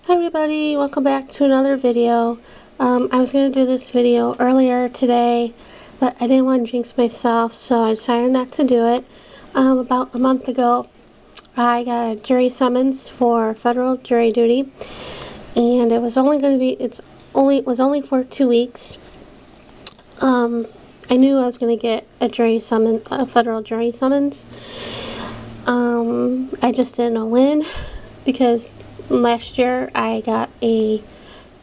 Hi everybody, welcome back to another video. I was going to do this video earlier today, but I didn't want to jinx myself, so I decided not to do it. About a month ago, I got a jury summons for federal jury duty, and it was only going to be, it was only for 2 weeks. I knew I was going to get a federal jury summons. I just didn't know when, because last year I got a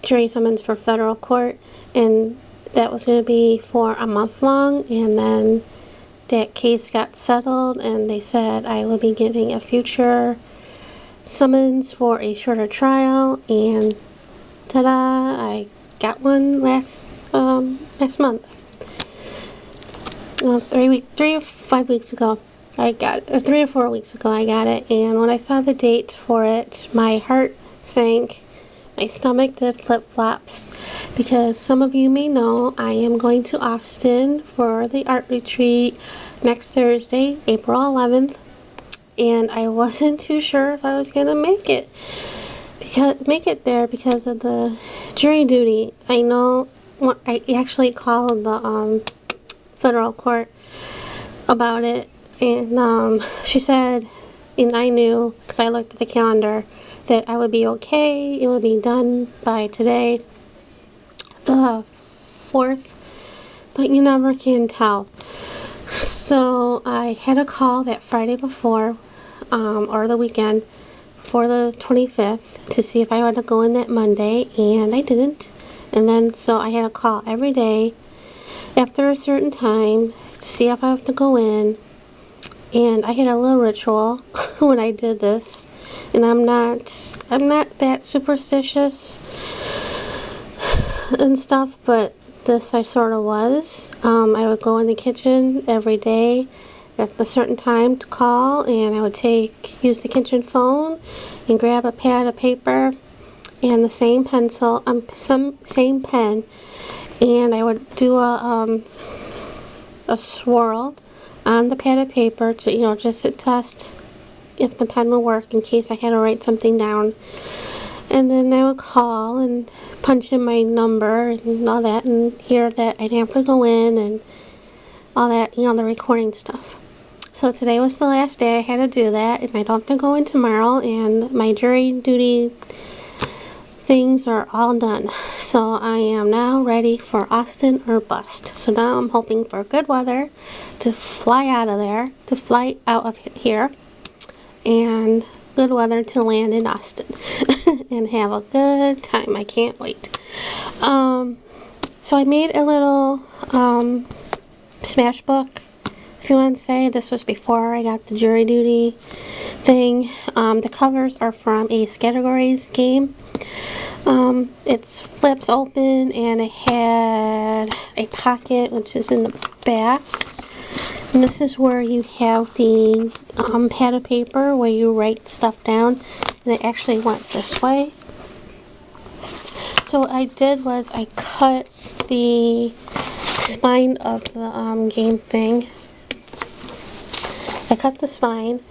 jury summons for federal court, and that was going to be for a month long, and then that case got settled and they said I would be getting a future summons for a shorter trial, and ta-da, I got one last month. 3 or 5 weeks ago. I got it, 3 or 4 weeks ago I got it, and when I saw the date for it, my heart sank, my stomach did flip-flops, because some of you may know I am going to Austin for the art retreat next Thursday, April 11th, and I wasn't too sure if I was going to make it there because of the jury duty. I know I actually called the federal court about it, and she said, and I knew because I looked at the calendar, that I would be okay. It would be done by today, the 4th, but you never can tell. So I had a call that Friday before, or the weekend for the 25th, to see if I wanted to go in that Monday, and I didn't. And then so I had a call every day after a certain time to see if I have to go in. And I had a little ritual when I did this, and I'm not that superstitious and stuff, but this I sort of was. I would go in the kitchen every day at a certain time to call, and I would use the kitchen phone and grab a pad of paper and the same pencil, same pen, and I would do a swirl on the pad of paper to, just to test if the pen would work in case I had to write something down. And then I would call and punch in my number and all that, and hear that I'd have to go in and all that, the recording stuff. So today was the last day I had to do that, and I don't have to go in tomorrow, and my jury duty things are all done. So I am now ready for Austin or bust. So now I'm hoping for good weather to fly out of here, and good weather to land in Austin and have a good time. I can't wait. So I made a little smash book, if you want to say. This was before I got the jury duty thing. The covers are from a Categories game. It flips open, and it had a pocket which is in the back, and this is where you have the pad of paper where you write stuff down, and it actually went this way. So what I did was I cut the spine of the game thing. I cut the spine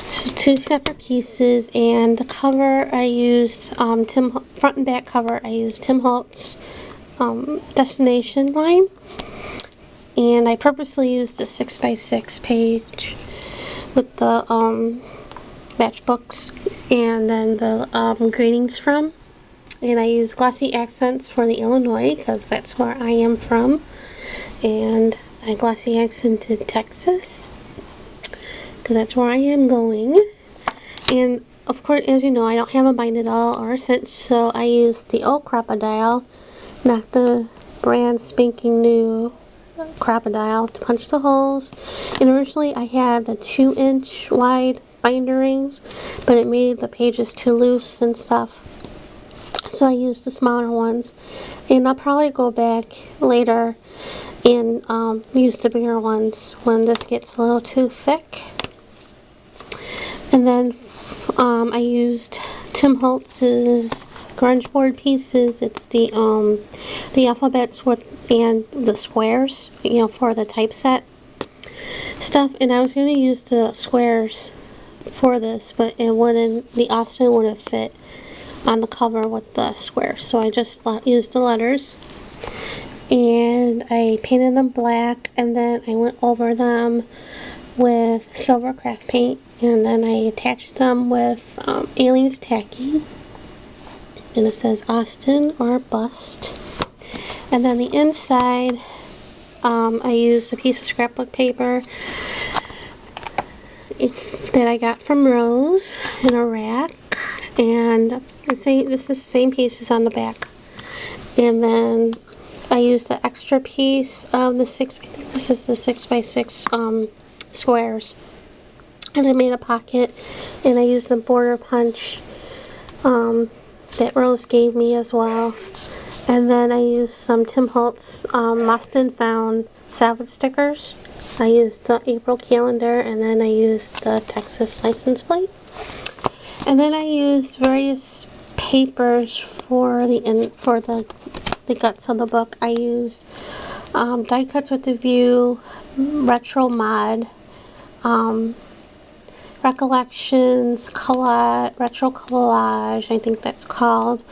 to 2 separate pieces, and the cover I used, front and back cover, I used Tim Holtz Destination line, and I purposely used the 6x6 page with the matchbooks and then the greetings from, and I used glossy accents for the Illinois because that's where I am from, and I glossy accented Texas because that's where I am going. And of course, as you know, I don't have a bind at all or a cinch, so I used the old Crop-A-Dile, not the brand spanking new Crop-A-Dile, to punch the holes. And originally I had the 2-inch wide binder rings, but it made the pages too loose and stuff, so I used the smaller ones. And I'll probably go back later and use the bigger ones when this gets a little too thick. And then I used Tim Holtz's grunge board pieces. It's the alphabets and the squares, for the typeset stuff. And I was going to use the squares for this, but the Austin wouldn't fit on the cover with the squares. So I just used the letters and I painted them black, and then I went over them with silver craft paint, and then I attached them with Aleene's Tacky, and it says Austin or Bust. And then the inside, I used a piece of scrapbook paper that I got from Rose in a rack, and this is the same pieces on the back. And then I used the extra piece of the I think this is the 6x6 squares, and I made a pocket, and I used the border punch that Rose gave me as well. And then I used some Tim Holtz Lost and Found salvage stickers. I used the April calendar, and then I used the Texas license plate. And then I used various papers for the guts of the book. I used die cuts with the View, Retro Mod, Recollections, Retro Collage, I think that's called.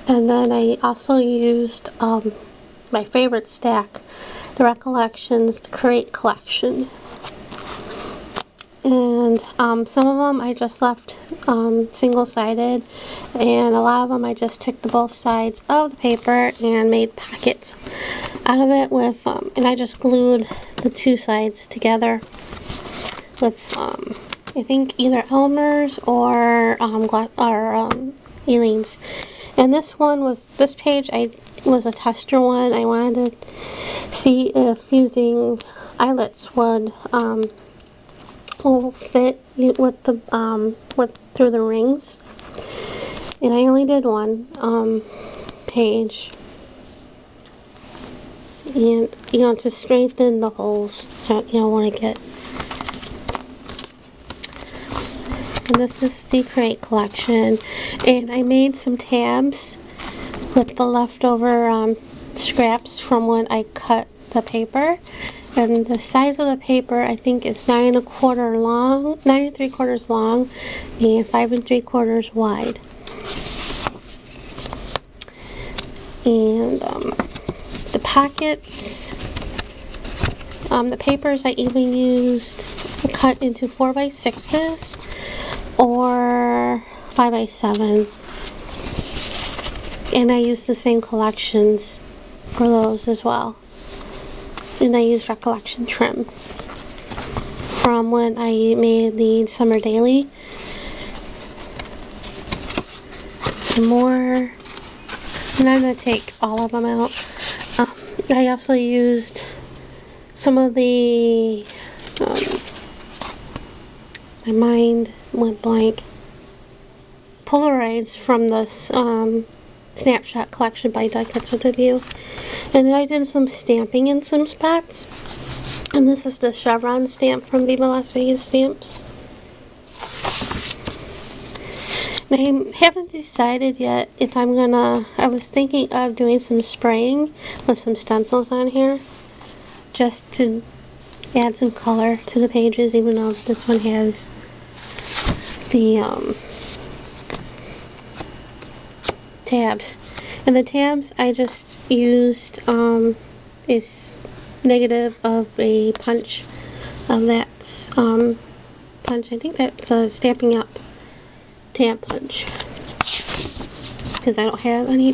And then I also used my favorite stack, the Recollections, the Create Collection. And some of them I just left single-sided, and a lot of them I just took the both sides of the paper and made pockets out of it with, and I just glued the two sides together with, I think either Elmer's or Aleene's. And this page was a tester one. I wanted to see if using eyelets would fit with the through the rings. And I only did one page, and to strengthen the holes, so you don't want to get. And this is the Create Collection, and I made some tabs with the leftover scraps from when I cut the paper. And the size of the paper, I think, is 9 3/4 long, and 5 3/4 wide. And the pockets, the papers I even used cut into 4x6s or 5x7, and I used the same collections for those as well. And I used Recollection trim from when I made the Summer Daily. Some more. And I'm going to take all of them out. I also used some of the, my mind went blank, Polaroids from this Snapshot collection by Die Cuts with a View. And then I did some stamping in some spots. And this is the chevron stamp from Viva Las Vegas Stamps. And I haven't decided yet if I was thinking of doing some spraying with some stencils on here, just to add some color to the pages, even though this one has the tabs. And the tabs I just used is negative of a punch of that punch. I think that's a Stampin' Up! Tab punch, because I don't have any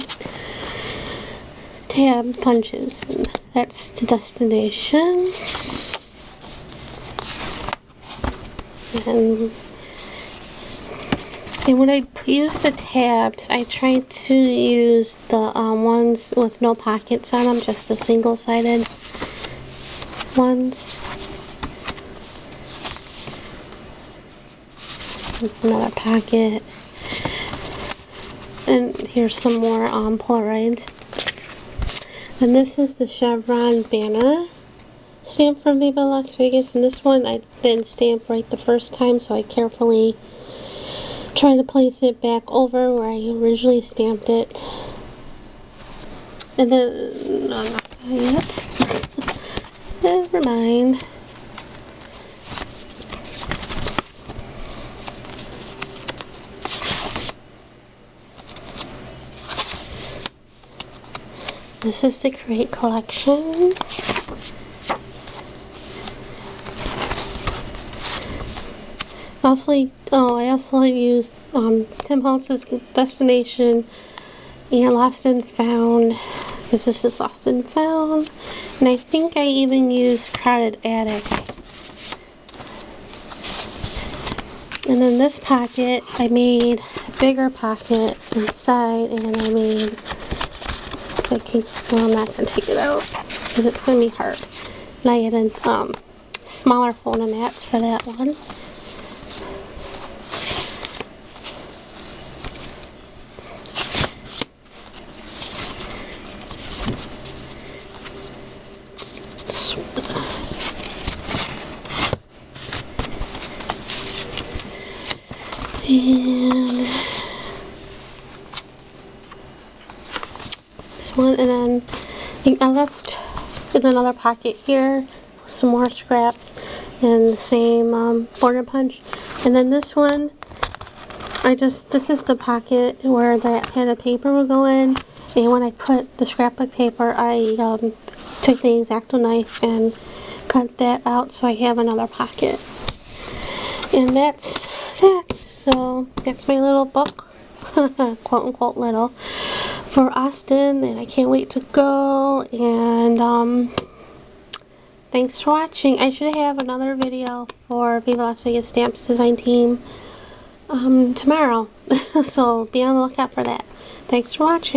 tab punches. And that's the destination. And when I use the tabs, I try to use the ones with no pockets on them, just the single-sided ones. Another pocket. And here's some more Polaroids. And this is the chevron banner stamp from Viva Las Vegas. And this one I didn't stamp right the first time, so I carefully try to place it back over where I originally stamped it. And then, no, not that yet. Never mind. This is the Create collection. I also used Tim Holtz's Destination and Lost and Found, because this is Lost and Found. And I think I even used Crowded Attic. And in this pocket, I made a bigger pocket inside, and I made, well, I'm not going to take it out, because it's going to be hard. And I added smaller folding mats for that one. And this one, and then I left in another pocket here some more scraps and the same border punch. And then this one, this is the pocket where that pad of paper will go in, and when I put the scrapbook paper, I took the X-Acto knife and cut that out so I have another pocket. And that's that. So that's my little book, quote unquote little, for Austin, and I can't wait to go. And thanks for watching. I should have another video for Viva Las Vegas Stamps Design Team tomorrow, so be on the lookout for that. Thanks for watching.